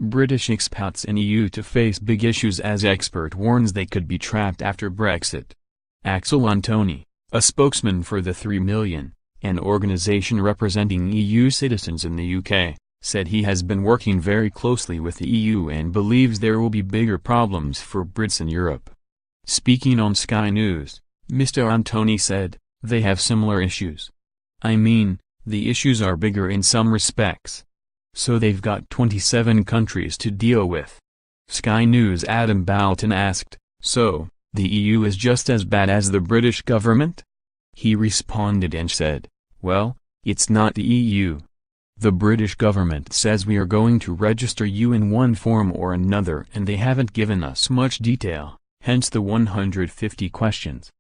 British expats in EU to face big issues as expert warns they could be trapped after Brexit. Axel Antoni, a spokesman for the 3 Million, an organization representing EU citizens in the UK, said he has been working very closely with the EU and believes there will be bigger problems for Brits in Europe. Speaking on Sky News, Mr. Antoni said, "They have similar issues. I mean, the issues are bigger in some respects. So they've got 27 countries to deal with." Sky News' Adam Balton asked, "So, the EU is just as bad as the British government?" He responded and said, "Well, it's not the EU. The British government says we are going to register you in one form or another and they haven't given us much detail, hence the 150 questions.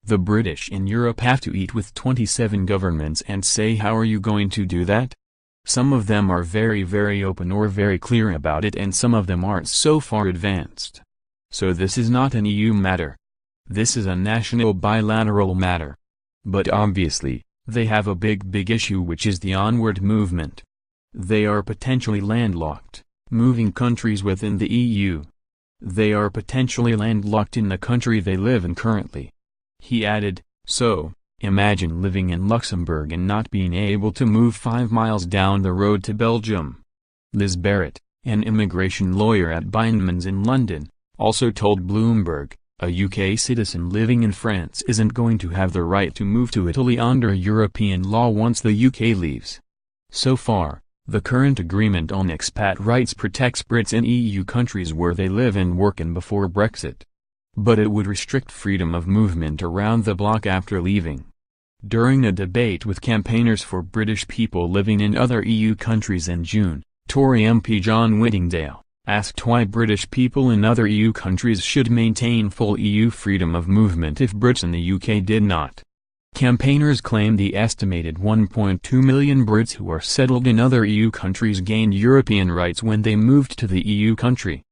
The British in Europe have to eat with 27 governments and say how are you going to do that? Some of them are very open or very clear about it and some of them aren't so far advanced. So this is not an EU matter. This is a national bilateral matter. But obviously, they have a big issue which is the onward movement. They are potentially landlocked, moving countries within the EU. They are potentially landlocked in the country they live in currently." He added, "So, imagine living in Luxembourg and not being able to move 5 miles down the road to Belgium." Liz Barrett, an immigration lawyer at Bindmans in London, also told Bloomberg, "A UK citizen living in France isn't going to have the right to move to Italy under European law once the UK leaves." So far, the current agreement on expat rights protects Brits in EU countries where they live and work in before Brexit. But it would restrict freedom of movement around the bloc after leaving. During a debate with campaigners for British people living in other EU countries in June, Tory MP John Whittingdale asked why British people in other EU countries should maintain full EU freedom of movement if Brits in the UK did not. Campaigners claim the estimated 1.2 million Brits who are settled in other EU countries gained European rights when they moved to the EU country.